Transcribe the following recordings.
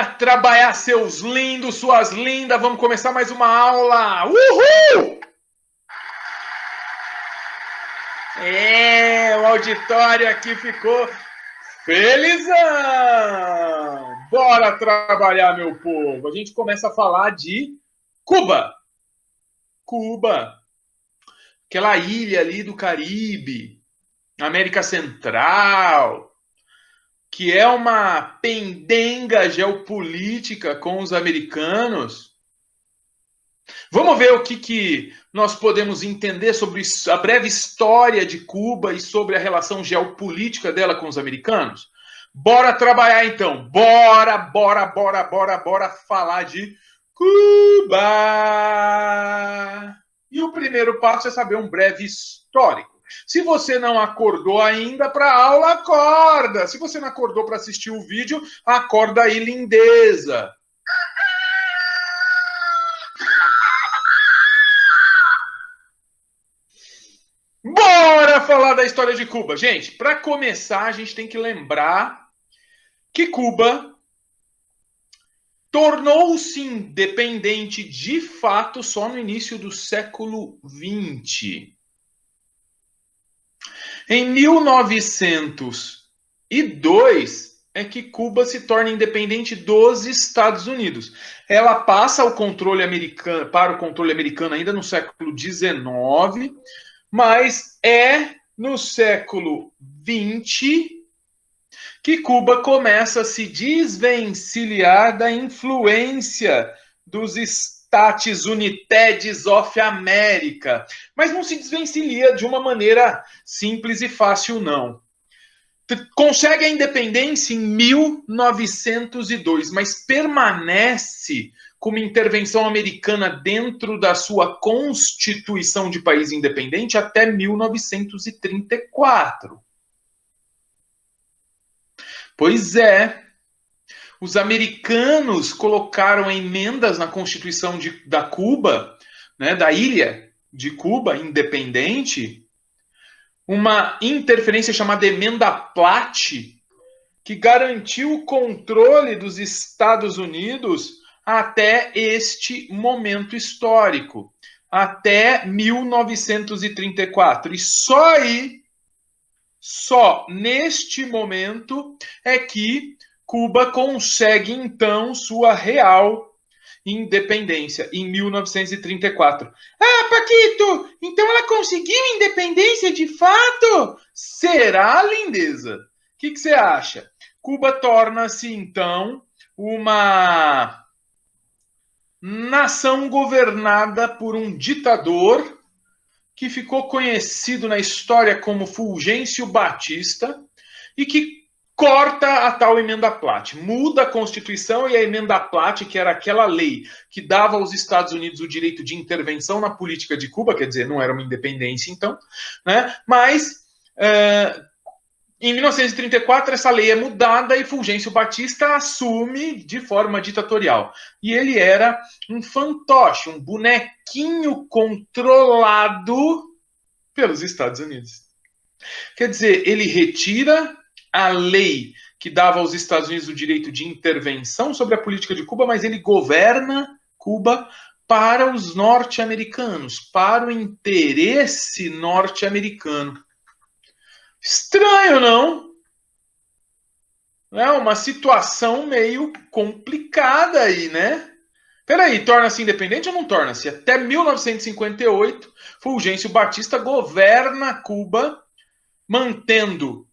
Bora trabalhar, seus lindos, suas lindas. Vamos começar mais uma aula. Uhul! O auditório aqui ficou felizão. Bora trabalhar, meu povo. A gente começa a falar de Cuba. Cuba. Aquela ilha ali do Caribe, América Central, que é uma pendenga geopolítica com os americanos. Vamos ver o que nós podemos entender sobre a breve história de Cuba e sobre a relação geopolítica dela com os americanos? Bora trabalhar então. Bora falar de Cuba. E o primeiro passo é saber um breve histórico. Se você não acordou ainda para a aula, acorda. Se você não acordou para assistir o vídeo, acorda aí, lindeza. Bora falar da história de Cuba. Gente, para começar, a gente tem que lembrar que Cuba tornou-se independente de fato só no início do século XX. Em 1902 é que Cuba se torna independente dos Estados Unidos. Ela passa o controle americano, para o controle americano ainda no século XIX, mas é no século XX que Cuba começa a se desvencilhar da influência dos Estados Unidos of America. Mas não se desvencilha de uma maneira simples e fácil, não. Consegue a independência em 1902, mas permanece como intervenção americana dentro da sua constituição de país independente até 1934. Pois é, os americanos colocaram emendas na Constituição da Cuba, né, da ilha de Cuba, independente, uma interferência chamada Emenda Platt, que garantiu o controle dos Estados Unidos até este momento histórico, até 1934. E só aí, só neste momento, é que Cuba consegue, então, sua real independência, em 1934. Ah, Paquito, então ela conseguiu independência de fato? Será, lindeza? O que você acha? Cuba torna-se, então, uma nação governada por um ditador que ficou conhecido na história como Fulgêncio Batista e que corta a tal Emenda Platt, muda a Constituição e a Emenda Platt, que era aquela lei que dava aos Estados Unidos o direito de intervenção na política de Cuba, quer dizer, não era uma independência então, né? Mas em 1934 essa lei é mudada e Fulgêncio Batista assume de forma ditatorial. E ele era um fantoche, um bonequinho controlado pelos Estados Unidos. Quer dizer, ele retira a lei que dava aos Estados Unidos o direito de intervenção sobre a política de Cuba, mas ele governa Cuba para os norte-americanos, para o interesse norte-americano. Estranho, não? É uma situação meio complicada aí, né? Peraí, torna-se independente ou não torna-se? Até 1958, Fulgêncio Batista governa Cuba, mantendo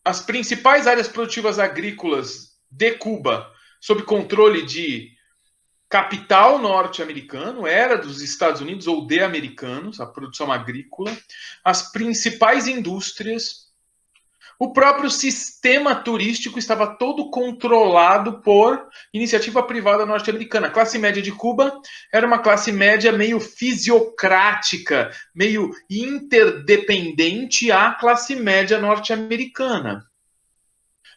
as principais áreas produtivas agrícolas de Cuba sob controle de capital norte-americano, era dos Estados Unidos ou de americanos, a produção agrícola, as principais indústrias, o próprio sistema turístico estava todo controlado por iniciativa privada norte-americana. A classe média de Cuba era uma classe média meio fisiocrática, meio interdependente à classe média norte-americana.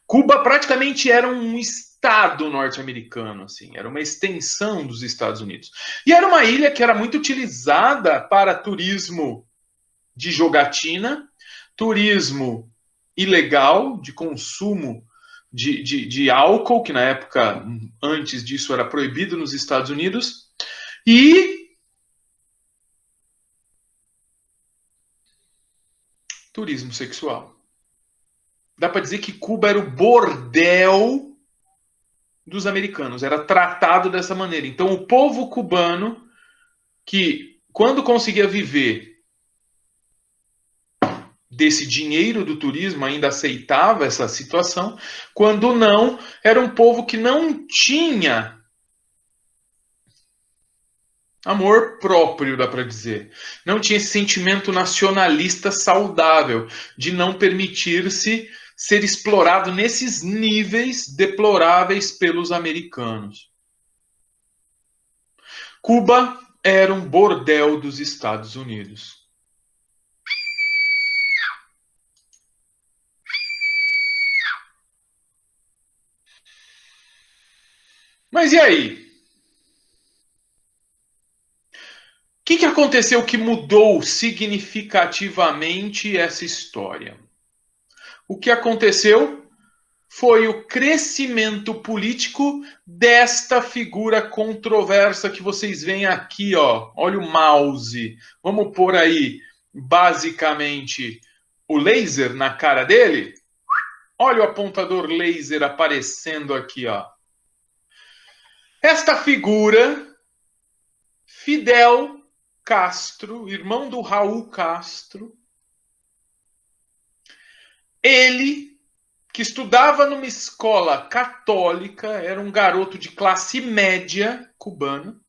Cuba praticamente era um estado norte-americano, assim, era uma extensão dos Estados Unidos. E era uma ilha que era muito utilizada para turismo de jogatina, turismo ilegal, de consumo de álcool, que na época, antes disso, era proibido nos Estados Unidos, e turismo sexual. Dá para dizer que Cuba era o bordel dos americanos, era tratado dessa maneira. Então, o povo cubano, que quando conseguia viver desse dinheiro do turismo, ainda aceitava essa situação, quando não, era um povo que não tinha amor próprio, dá para dizer. Não tinha esse sentimento nacionalista saudável de não permitir-se ser explorado nesses níveis deploráveis pelos americanos. Cuba era um bordel dos Estados Unidos. Mas e aí? O que aconteceu que mudou significativamente essa história? O que aconteceu foi o crescimento político desta figura controversa que vocês veem aqui, ó. Olha o mouse. Vamos pôr aí, basicamente, o laser na cara dele. Olha o apontador laser aparecendo aqui, ó. Esta figura, Fidel Castro, irmão do Raul Castro, ele, que estudava numa escola católica, era um garoto de classe média cubana,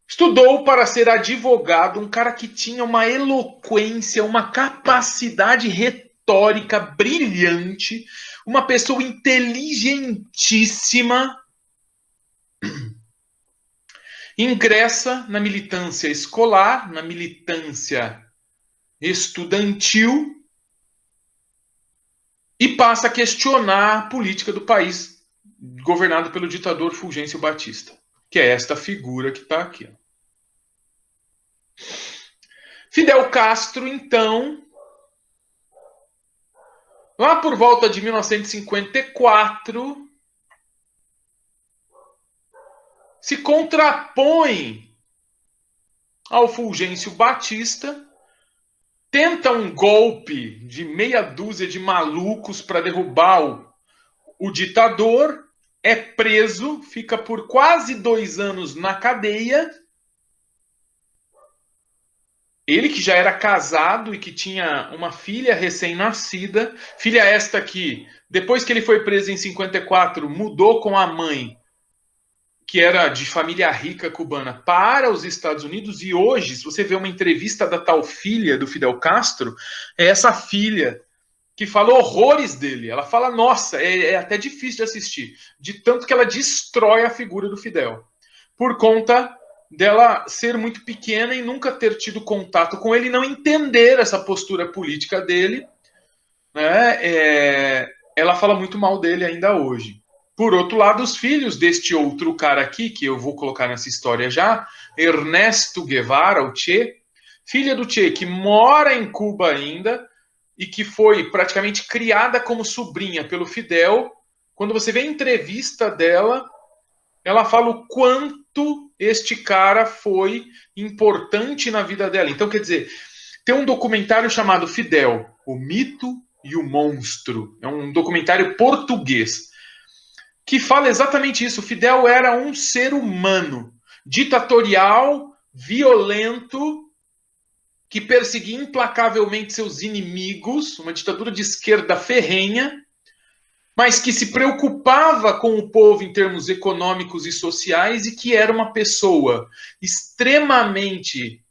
estudou para ser advogado, um cara que tinha uma eloquência, uma capacidade retórica brilhante, uma pessoa inteligentíssima, ingressa na militância escolar, na militância estudantil e passa a questionar a política do país governado pelo ditador Fulgêncio Batista, que é esta figura que está aqui. Fidel Castro, então, lá por volta de 1954, se contrapõe ao Fulgêncio Batista, tenta um golpe de meia dúzia de malucos para derrubar o ditador, é preso, fica por quase 2 anos na cadeia. Ele que já era casado e que tinha uma filha recém-nascida, filha esta que, depois que ele foi preso em 54, mudou com a mãe, que era de família rica cubana, para os Estados Unidos. E hoje, se você vê uma entrevista da tal filha do Fidel Castro, é essa filha que fala horrores dele. Ela fala, nossa, é até difícil de assistir, de tanto que ela destrói a figura do Fidel, por conta dela ser muito pequena e nunca ter tido contato com ele, e não entender essa postura política dele, né? Ela fala muito mal dele ainda hoje. Por outro lado, os filhos deste outro cara aqui, que eu vou colocar nessa história já, Ernesto Guevara, o Che, filha do Che, que mora em Cuba ainda e que foi praticamente criada como sobrinha pelo Fidel. Quando você vê a entrevista dela, ela fala o quanto este cara foi importante na vida dela. Então, quer dizer, tem um documentário chamado Fidel, o Mito e o Monstro. É um documentário português que fala exatamente isso. Fidel era um ser humano ditatorial, violento, que perseguia implacavelmente seus inimigos, uma ditadura de esquerda ferrenha, mas que se preocupava com o povo em termos econômicos e sociais e que era uma pessoa extremamente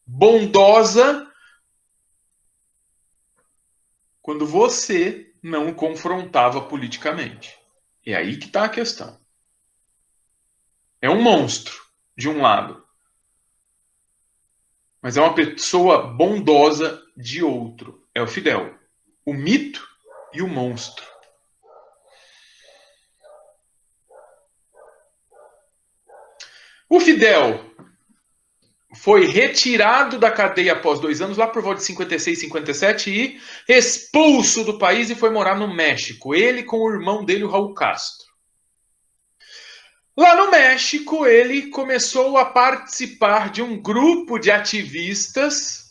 bondosa quando você não o confrontava politicamente. É aí que está a questão. É um monstro, de um lado, mas é uma pessoa bondosa de outro. É o Fidel. O mito e o monstro. O Fidel foi retirado da cadeia após 2 anos, lá por volta de 56, 57, e expulso do país e foi morar no México. Ele com o irmão dele, o Raul Castro. Lá no México, ele começou a participar de um grupo de ativistas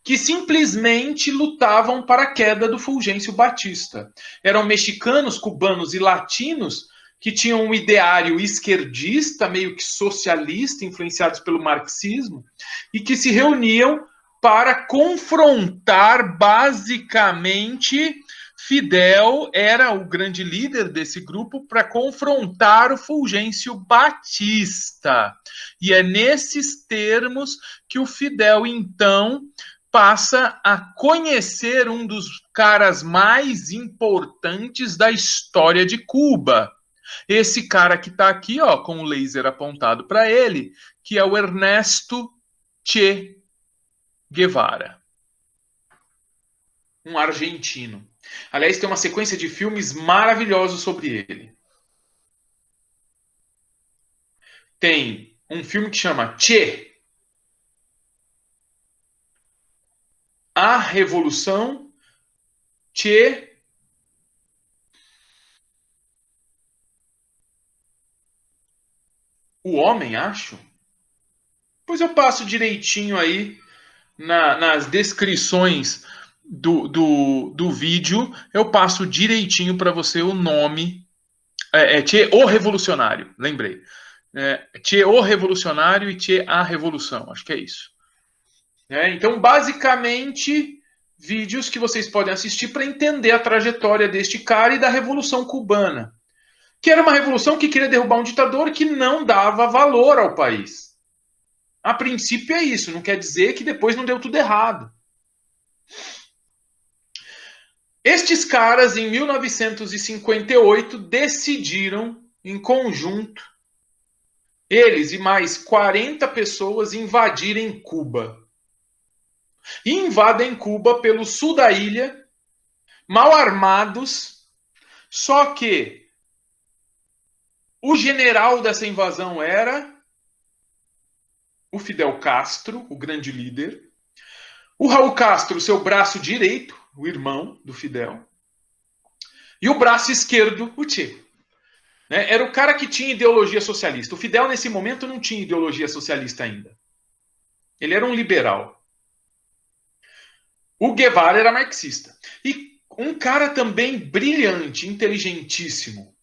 que simplesmente lutavam para a queda do Fulgêncio Batista. Eram mexicanos, cubanos e latinos que tinham um ideário esquerdista, meio que socialista, influenciados pelo marxismo, e que se reuniam para confrontar, basicamente, Fidel era o grande líder desse grupo para confrontar o Fulgêncio Batista. E é nesses termos que o Fidel, então, passa a conhecer um dos caras mais importantes da história de Cuba. Esse cara que está aqui, ó, com o laser apontado para ele, que é o Ernesto Che Guevara, um argentino. Aliás, tem uma sequência de filmes maravilhosos sobre ele. Tem um filme que chama Che, A Revolução, Che, o Homem, acho. Pois eu passo direitinho aí nas descrições do vídeo, eu passo direitinho para você o nome. Che o Revolucionário, lembrei. Che o Revolucionário e Che a Revolução, acho que é isso. Então, basicamente, vídeos que vocês podem assistir para entender a trajetória deste cara e da Revolução Cubana, que era uma revolução que queria derrubar um ditador que não dava valor ao país. A princípio é isso, não quer dizer que depois não deu tudo errado. Estes caras, em 1958, decidiram, em conjunto, eles e mais 40 pessoas invadirem Cuba. E invadem Cuba pelo sul da ilha, mal armados, só que o general dessa invasão era o Fidel Castro, o grande líder. O Raul Castro, seu braço direito, o irmão do Fidel. E o braço esquerdo, o Che. Era o cara que tinha ideologia socialista. O Fidel, nesse momento, não tinha ideologia socialista ainda. Ele era um liberal. O Guevara era marxista. E um cara também brilhante, inteligentíssimo.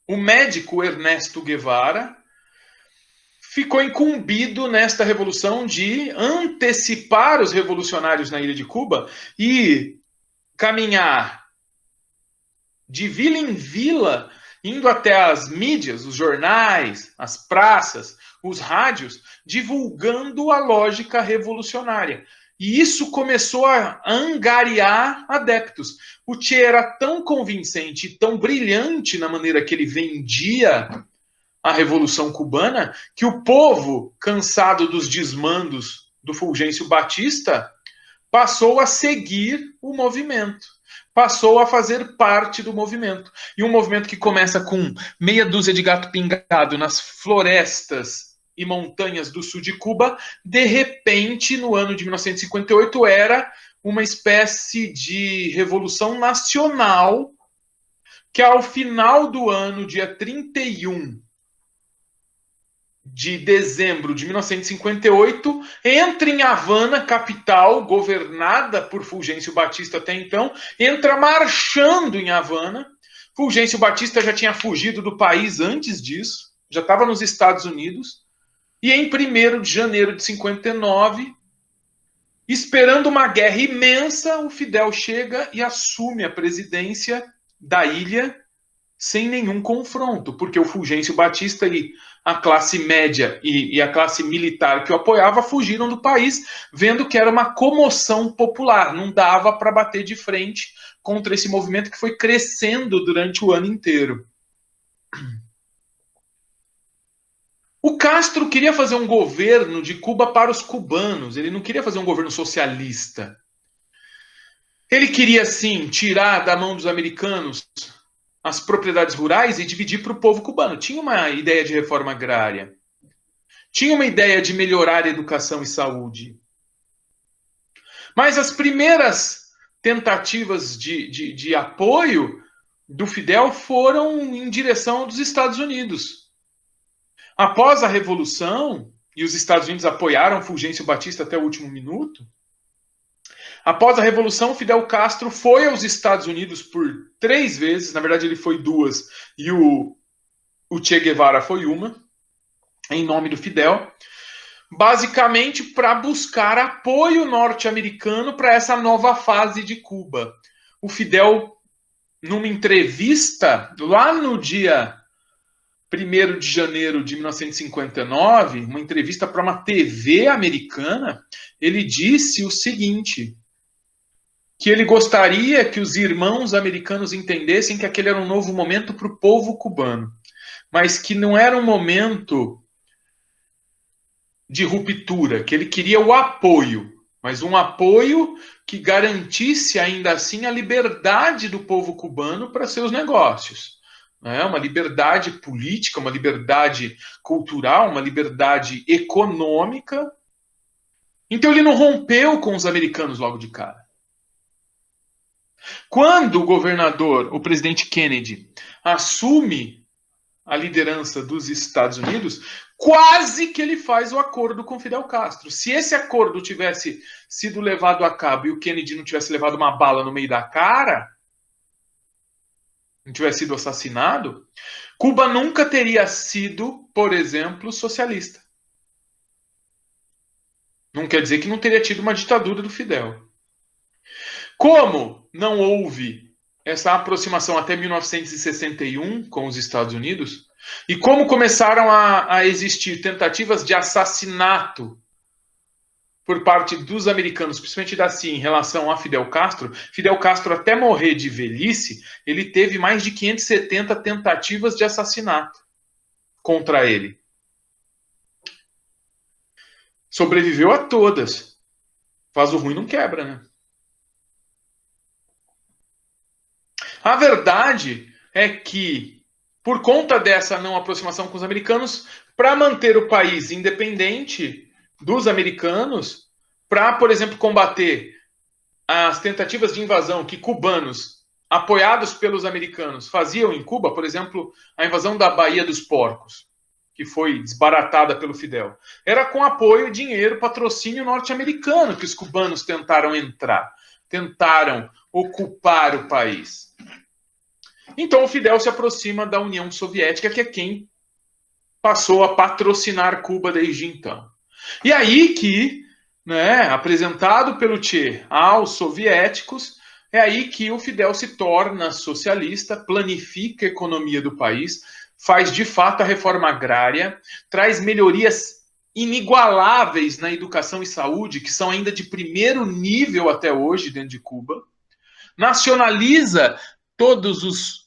O médico Ernesto Guevara ficou incumbido nesta revolução de antecipar os revolucionários na ilha de Cuba e caminhar de vila em vila, indo até as mídias, os jornais, as praças, os rádios, divulgando a lógica revolucionária. E isso começou a angariar adeptos. O Che era tão convincente, tão brilhante na maneira que ele vendia a Revolução Cubana, que o povo, cansado dos desmandos do Fulgêncio Batista, passou a seguir o movimento, passou a fazer parte do movimento. E um movimento que começa com meia dúzia de gato pingado nas florestas e montanhas do sul de Cuba, de repente, no ano de 1958, era uma espécie de revolução nacional que, ao final do ano, dia 31 de dezembro de 1958, entra em Havana, capital, governada por Fulgêncio Batista até então, entra marchando em Havana. Fulgêncio Batista já tinha fugido do país antes disso, já estava nos Estados Unidos, e em 1º de janeiro de 59, esperando uma guerra imensa, o Fidel chega e assume a presidência da ilha sem nenhum confronto, porque o Fulgêncio Batista e a classe média e a classe militar que o apoiava fugiram do país, vendo que era uma comoção popular, não dava para bater de frente contra esse movimento que foi crescendo durante o ano inteiro. O Castro queria fazer um governo de Cuba para os cubanos, ele não queria fazer um governo socialista. Ele queria, sim, tirar da mão dos americanos as propriedades rurais e dividir para o povo cubano. Tinha uma ideia de reforma agrária. tinha uma ideia de melhorar a educação e saúde. Mas as primeiras tentativas de apoio do Fidel foram em direção dos Estados Unidos. Após a Revolução, e os Estados Unidos apoiaram Fulgêncio Batista até o último minuto, após a Revolução, Fidel Castro foi aos Estados Unidos por 3 vezes, na verdade ele foi 2, e o Che Guevara foi uma, em nome do Fidel, basicamente para buscar apoio norte-americano para essa nova fase de Cuba. O Fidel, numa entrevista, lá no dia 1º de janeiro de 1959, uma entrevista para uma TV americana, ele disse o seguinte, que ele gostaria que os irmãos americanos entendessem que aquele era um novo momento para o povo cubano, mas que não era um momento de ruptura, que ele queria o apoio, mas um apoio que garantisse ainda assim a liberdade do povo cubano para seus negócios. Uma liberdade política, uma liberdade cultural, uma liberdade econômica. Então ele não rompeu com os americanos logo de cara. Quando o governador, o presidente Kennedy, assume a liderança dos Estados Unidos, quase que ele faz o acordo com Fidel Castro. Se esse acordo tivesse sido levado a cabo e o Kennedy não tivesse levado uma bala no meio da cara, não tivesse sido assassinado, Cuba nunca teria sido, por exemplo, socialista. Não quer dizer que não teria tido uma ditadura do Fidel. Como não houve essa aproximação até 1961 com os Estados Unidos, e como começaram a existir tentativas de assassinato por parte dos americanos, principalmente da CIA, em relação a Fidel Castro até morrer de velhice, ele teve mais de 570 tentativas de assassinato contra ele. Sobreviveu a todas. Vaso ruim não quebra, né? A verdade é que, por conta dessa não aproximação com os americanos, para manter o país independente dos americanos, para, por exemplo, combater as tentativas de invasão que cubanos, apoiados pelos americanos, faziam em Cuba, por exemplo, a invasão da Baía dos Porcos, que foi desbaratada pelo Fidel, era com apoio, dinheiro, patrocínio norte-americano que os cubanos tentaram entrar, tentaram ocupar o país. Então o Fidel se aproxima da União Soviética, que é quem passou a patrocinar Cuba desde então. E aí que, apresentado pelo Che aos soviéticos, é aí que o Fidel se torna socialista, planifica a economia do país, faz de fato a reforma agrária, traz melhorias inigualáveis na educação e saúde, que são ainda de primeiro nível até hoje dentro de Cuba, nacionaliza todas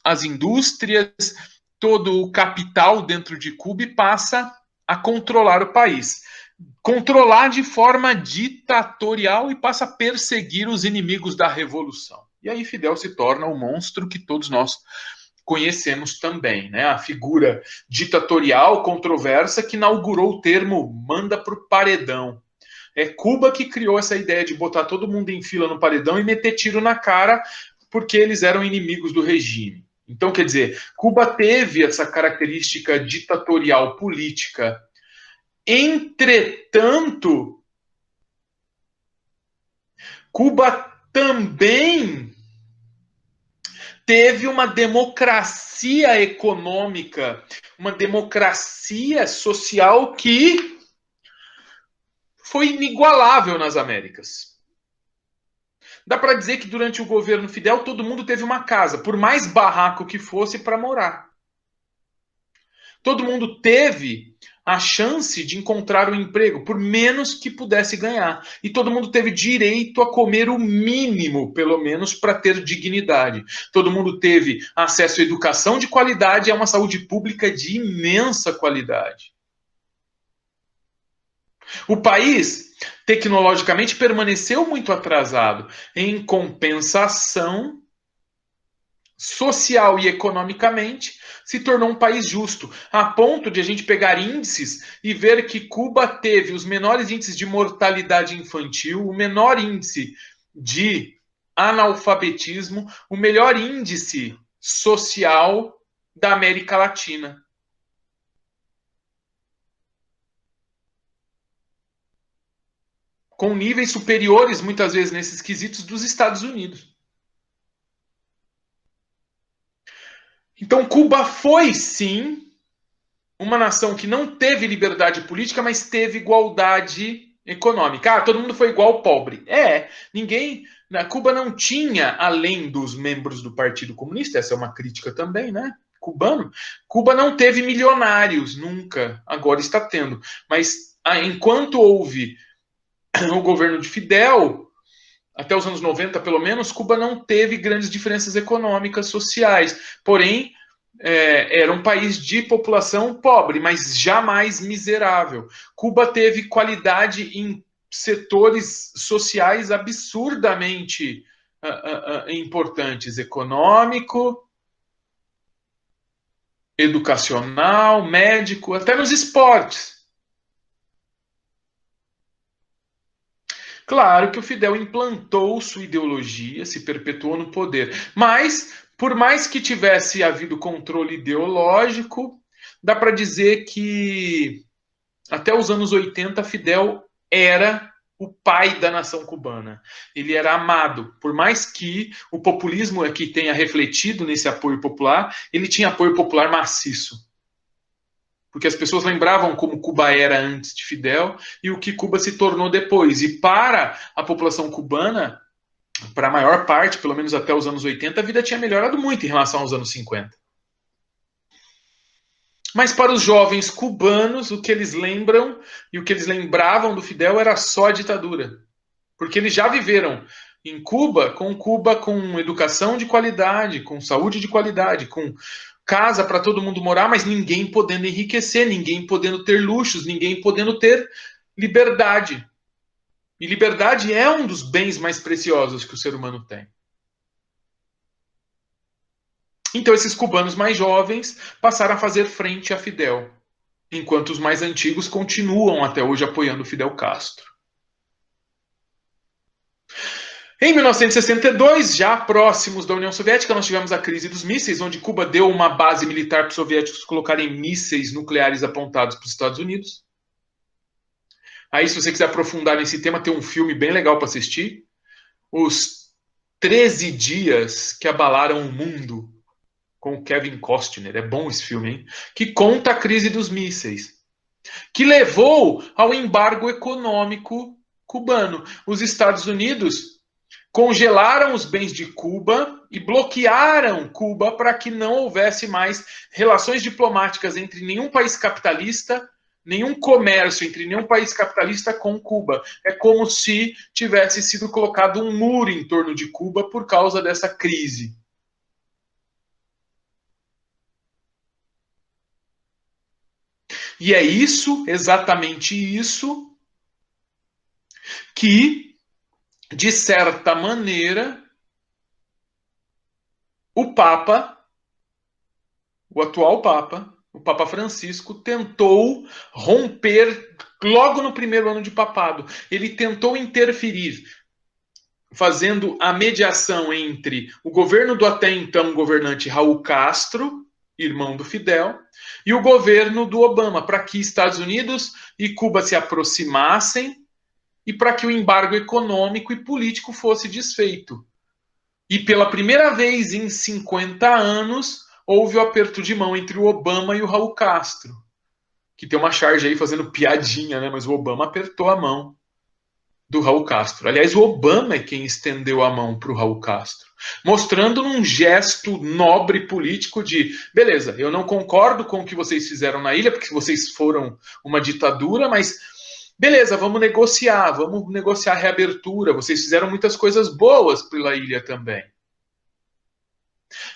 as indústrias, todo o capital dentro de Cuba e passa a controlar o país. Controlar de forma ditatorial e passa a perseguir os inimigos da revolução. E aí Fidel se torna o monstro que todos nós conhecemos também, a figura ditatorial, controversa, que inaugurou o termo manda pro paredão. É Cuba que criou essa ideia de botar todo mundo em fila no paredão e meter tiro na cara porque eles eram inimigos do regime. Então, quer dizer, Cuba teve essa característica ditatorial política. Entretanto, Cuba também teve uma democracia econômica, uma democracia social que foi inigualável nas Américas. Dá para dizer que durante o governo Fidel todo mundo teve uma casa, por mais barraco que fosse, para morar. Todo mundo teve a chance de encontrar um emprego, por menos que pudesse ganhar. E todo mundo teve direito a comer o mínimo, pelo menos, para ter dignidade. Todo mundo teve acesso à educação de qualidade e a uma saúde pública de imensa qualidade. O país, tecnologicamente, permaneceu muito atrasado. Em compensação, social e economicamente, se tornou um país justo, a ponto de a gente pegar índices e ver que Cuba teve os menores índices de mortalidade infantil, o menor índice de analfabetismo, o melhor índice social da América Latina. Com níveis superiores, muitas vezes, nesses quesitos, dos Estados Unidos. Então, Cuba foi, sim, uma nação que não teve liberdade política, mas teve igualdade econômica. Ah, todo mundo foi igual ao pobre. Ninguém. Na Cuba não tinha, além dos membros do Partido Comunista, essa é uma crítica também, né? Cubano. Cuba não teve milionários, nunca. Agora está tendo. Mas enquanto houve o governo de Fidel, até os anos 90, pelo menos, Cuba não teve grandes diferenças econômicas, sociais. Porém, era um país de população pobre, mas jamais miserável. Cuba teve qualidade em setores sociais absurdamente importantes, econômico, educacional, médico, até nos esportes. Claro que o Fidel implantou sua ideologia, se perpetuou no poder, mas, por mais que tivesse havido controle ideológico, dá para dizer que até os anos 80, Fidel era o pai da nação cubana. Ele era amado, por mais que o populismo aqui tenha refletido nesse apoio popular, ele tinha apoio popular maciço. Porque as pessoas lembravam como Cuba era antes de Fidel e o que Cuba se tornou depois. E para a população cubana, para a maior parte, pelo menos até os anos 80, a vida tinha melhorado muito em relação aos anos 50. Mas para os jovens cubanos, o que eles lembram e o que eles lembravam do Fidel era só a ditadura. Porque eles já viveram em Cuba com educação de qualidade, com saúde de qualidade, com casa para todo mundo morar, mas ninguém podendo enriquecer, ninguém podendo ter luxos, ninguém podendo ter liberdade. E liberdade é um dos bens mais preciosos que o ser humano tem. Então esses cubanos mais jovens passaram a fazer frente a Fidel, enquanto os mais antigos continuam até hoje apoiando Fidel Castro. Em 1962, já próximos da União Soviética, nós tivemos a crise dos mísseis, onde Cuba deu uma base militar para os soviéticos colocarem mísseis nucleares apontados para os Estados Unidos. Aí, se você quiser aprofundar nesse tema, tem um filme bem legal para assistir. Os 13 Dias que Abalaram o Mundo, com o Kevin Costner. É bom esse filme, hein? Que conta a crise dos mísseis, que levou ao embargo econômico cubano. Os Estados Unidos congelaram os bens de Cuba e bloquearam Cuba para que não houvesse mais relações diplomáticas entre nenhum país capitalista, nenhum comércio entre nenhum país capitalista com Cuba. É como se tivesse sido colocado um muro em torno de Cuba por causa dessa crise. E é isso, exatamente isso, que, de certa maneira, o Papa, o atual Papa, o Papa Francisco, tentou romper logo no primeiro ano de papado. Ele tentou interferir, fazendo a mediação entre o governo do até então governante Raul Castro, irmão do Fidel, e o governo do Obama, para que Estados Unidos e Cuba se aproximassem e para que o embargo econômico e político fosse desfeito. E pela primeira vez em 50 anos, houve o aperto de mão entre o Obama e o Raul Castro. Que tem uma charge aí fazendo piadinha, né? Mas o Obama apertou a mão do Raul Castro. Aliás, o Obama é quem estendeu a mão para o Raul Castro, mostrando num gesto nobre político de, beleza, eu não concordo com o que vocês fizeram na ilha, porque vocês foram uma ditadura, mas beleza, vamos negociar a reabertura, vocês fizeram muitas coisas boas pela ilha também.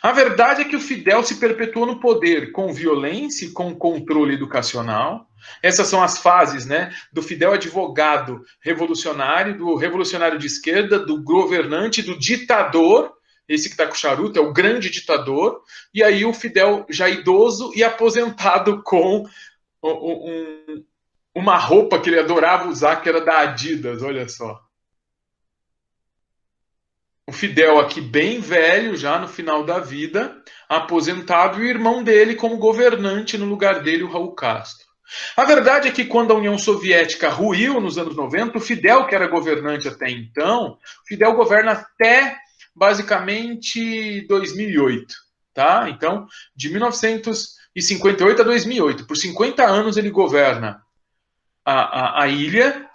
A verdade é que o Fidel se perpetuou no poder com violência e com controle educacional. Essas são as fases, né? Do Fidel advogado revolucionário, do revolucionário de esquerda, do governante, do ditador esse que está com o charuto é o grande ditador, e aí o Fidel já idoso e aposentado com uma roupa que ele adorava usar, que era da Adidas, olha só. O Fidel aqui bem velho, já no final da vida, aposentado, e o irmão dele como governante no lugar dele, o Raul Castro. A verdade é que quando a União Soviética ruiu nos anos 90, o Fidel, que era governante até então, o Fidel governa até basicamente 2008, tá? Então, de 1958 a 2008, por 50 anos ele governa a ilha.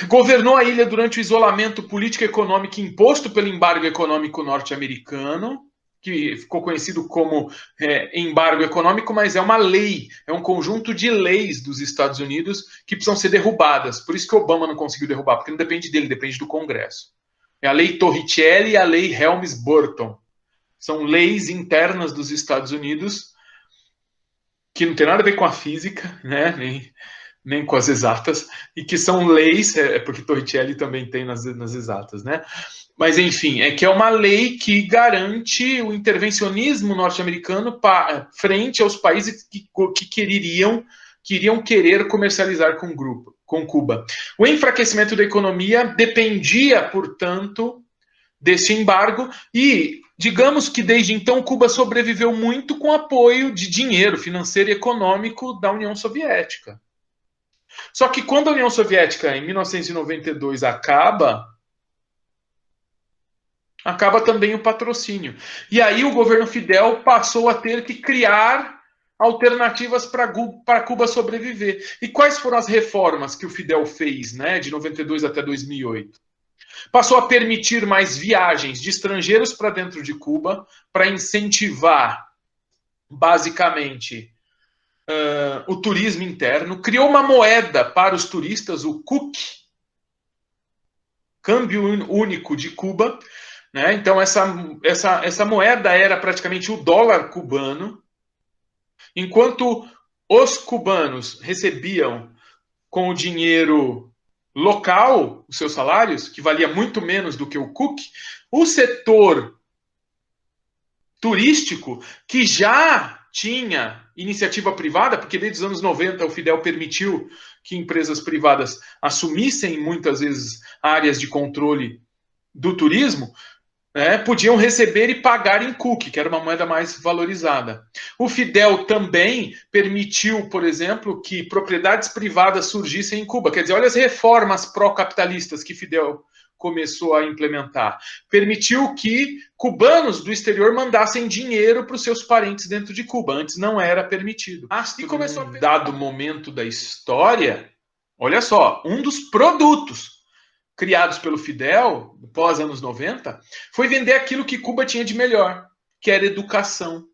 Governou a ilha durante o isolamento político e econômico imposto pelo embargo econômico norte-americano, que ficou conhecido como embargo econômico, mas é uma lei, é um conjunto de leis dos Estados Unidos que precisam ser derrubadas. Por isso que Obama não conseguiu derrubar, porque não depende dele, depende do Congresso. É a lei Torricelli e a lei Helms-Burton. São leis internas dos Estados Unidos que não tem nada a ver com a física, né? Nem com as exatas, e que são leis, porque Torricelli também tem nas exatas, né? Mas, enfim, é que é uma lei que garante o intervencionismo norte-americano frente aos países que queriam querer comercializar com Cuba. O enfraquecimento da economia dependia, portanto, desse embargo e, digamos que desde então, Cuba sobreviveu muito com apoio de dinheiro financeiro e econômico da União Soviética. Só que quando a União Soviética, em 1992, acaba também o patrocínio. E aí o governo Fidel passou a ter que criar alternativas para Cuba sobreviver. E quais foram as reformas que o Fidel fez, né, de 92 até 2008? Passou a permitir mais viagens de estrangeiros para dentro de Cuba, para incentivar, basicamente, o turismo interno, criou uma moeda para os turistas, o CUC, Câmbio Único de Cuba, né? Então essa moeda era praticamente o dólar cubano, enquanto os cubanos recebiam com o dinheiro local os seus salários, que valia muito menos do que o CUC, o setor turístico, que já tinha iniciativa privada, porque desde os anos 90 o Fidel permitiu que empresas privadas assumissem muitas vezes áreas de controle do turismo, podiam receber e pagar em CUC, que era uma moeda mais valorizada. O Fidel também permitiu, por exemplo, que propriedades privadas surgissem em Cuba. Quer dizer, olha as reformas pró-capitalistas que Fidel começou a implementar. Permitiu que cubanos do exterior mandassem dinheiro para os seus parentes dentro de Cuba. Antes não era permitido. E começou a dado momento da história, olha só, um dos produtos criados pelo Fidel, pós anos 90, foi vender aquilo que Cuba tinha de melhor, que era educação.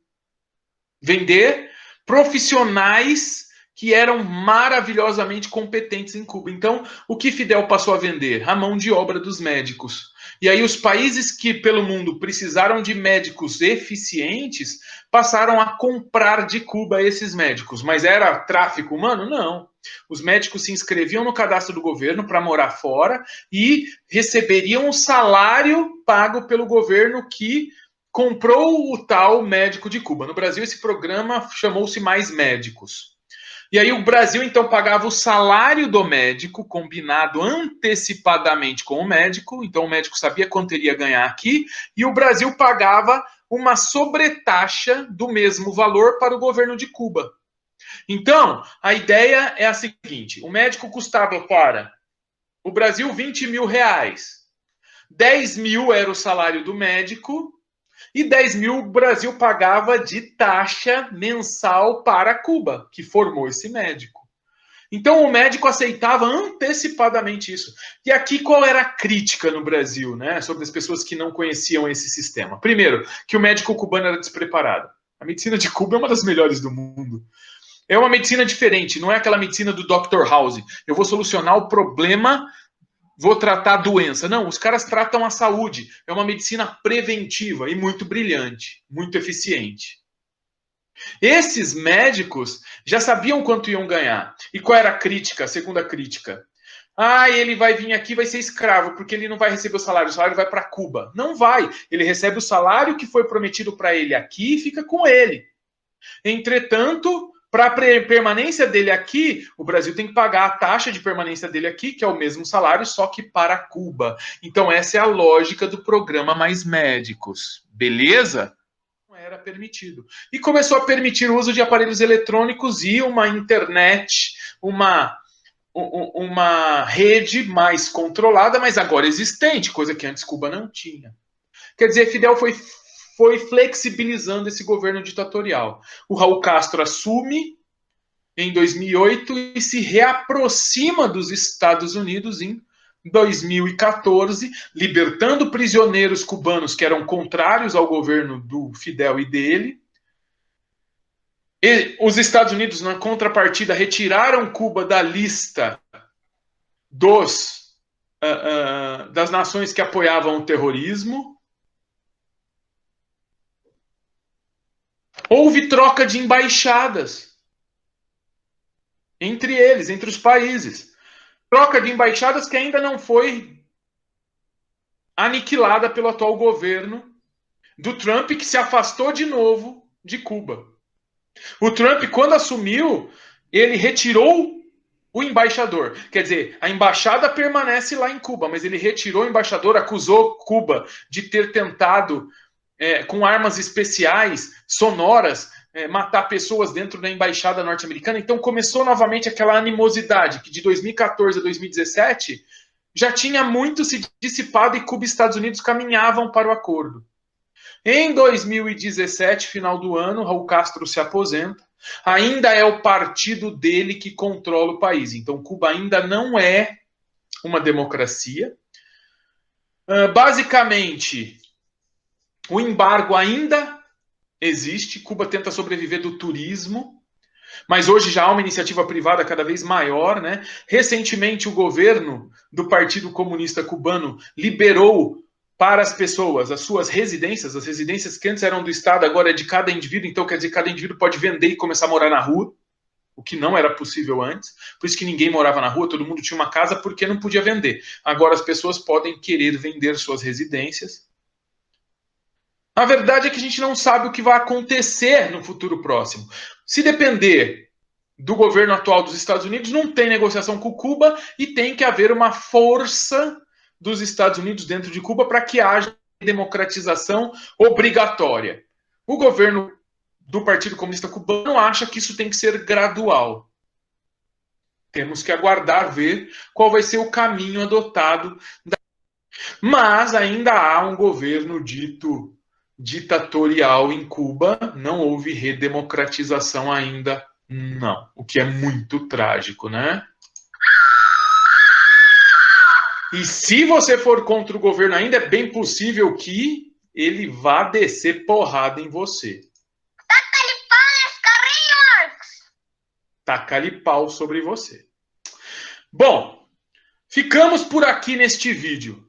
Vender profissionais que eram maravilhosamente competentes em Cuba. Então, o que Fidel passou a vender? A mão de obra dos médicos. E aí os países que pelo mundo precisaram de médicos eficientes passaram a comprar de Cuba esses médicos. Mas era tráfico humano? Não. Os médicos se inscreviam no cadastro do governo para morar fora e receberiam o salário pago pelo governo que comprou o tal médico de Cuba. No Brasil, esse programa chamou-se Mais Médicos. E aí o Brasil, então, pagava o salário do médico, combinado antecipadamente com o médico, então o médico sabia quanto ele ia ganhar aqui, e o Brasil pagava uma sobretaxa do mesmo valor para o governo de Cuba. Então, a ideia é a seguinte, o médico custava para o Brasil 20 mil reais. 10 mil era o salário do médico, e 10 mil o Brasil pagava de taxa mensal para Cuba, que formou esse médico. Então o médico aceitava antecipadamente isso. E aqui qual era a crítica no Brasil, né, sobre as pessoas que não conheciam esse sistema? Primeiro, que o médico cubano era despreparado. A medicina de Cuba é uma das melhores do mundo. É uma medicina diferente, não é aquela medicina do Dr. House. Eu vou solucionar o problema, vou tratar a doença. Não, os caras tratam a saúde. É uma medicina preventiva e muito brilhante, muito eficiente. Esses médicos já sabiam quanto iam ganhar. E qual era a crítica, a segunda crítica? ele vai vir aqui, vai ser escravo, porque ele não vai receber o salário vai para Cuba. Não vai. Ele recebe o salário que foi prometido para ele aqui e fica com ele. Entretanto, para a permanência dele aqui, o Brasil tem que pagar a taxa de permanência dele aqui, que é o mesmo salário, só que para Cuba. Então, essa é a lógica do programa Mais Médicos. Beleza? Não era permitido. E começou a permitir o uso de aparelhos eletrônicos e uma internet, uma rede mais controlada, mas agora existente, coisa que antes Cuba não tinha. Quer dizer, Fidel foi flexibilizando esse governo ditatorial. O Raul Castro assume em 2008 e se reaproxima dos Estados Unidos em 2014, libertando prisioneiros cubanos que eram contrários ao governo do Fidel e dele. E os Estados Unidos, na contrapartida, retiraram Cuba da lista das nações que apoiavam o terrorismo. Houve troca de embaixadas entre eles, entre os países. Troca de embaixadas que ainda não foi aniquilada pelo atual governo do Trump, que se afastou de novo de Cuba. O Trump, quando assumiu, ele retirou o embaixador. Quer dizer, a embaixada permanece lá em Cuba, mas ele retirou o embaixador, acusou Cuba de ter tentado com armas especiais, sonoras, matar pessoas dentro da embaixada norte-americana. Então começou novamente aquela animosidade que de 2014 a 2017 já tinha muito se dissipado e Cuba e Estados Unidos caminhavam para o acordo. Em 2017, final do ano, Raul Castro se aposenta. Ainda é o partido dele que controla o país. Então Cuba ainda não é uma democracia. Basicamente, o embargo ainda existe, Cuba tenta sobreviver do turismo, mas hoje já há uma iniciativa privada cada vez maior, né? Recentemente, o governo do Partido Comunista Cubano liberou para as pessoas as suas residências, as residências que antes eram do Estado, agora é de cada indivíduo, então quer dizer, cada indivíduo pode vender e começar a morar na rua, o que não era possível antes, por isso que ninguém morava na rua, todo mundo tinha uma casa porque não podia vender. Agora as pessoas podem querer vender suas residências. A verdade é que a gente não sabe o que vai acontecer no futuro próximo. Se depender do governo atual dos Estados Unidos, não tem negociação com Cuba e tem que haver uma força dos Estados Unidos dentro de Cuba para que haja democratização obrigatória. O governo do Partido Comunista Cubano acha que isso tem que ser gradual. Temos que aguardar, ver qual vai ser o caminho adotado. Mas ainda há um governo dito ditatorial em Cuba, não houve redemocratização ainda, não. O que é muito trágico, né? E se você for contra o governo ainda, é bem possível que ele vá descer porrada em você. Taca-lhe pau, Marcos! Taca-lhe pau sobre você. Bom, ficamos por aqui neste vídeo.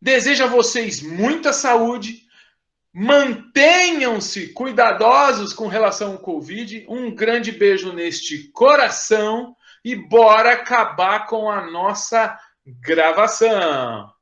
Desejo a vocês muita saúde. Mantenham-se cuidadosos com relação ao Covid. Um grande beijo neste coração e bora acabar com a nossa gravação.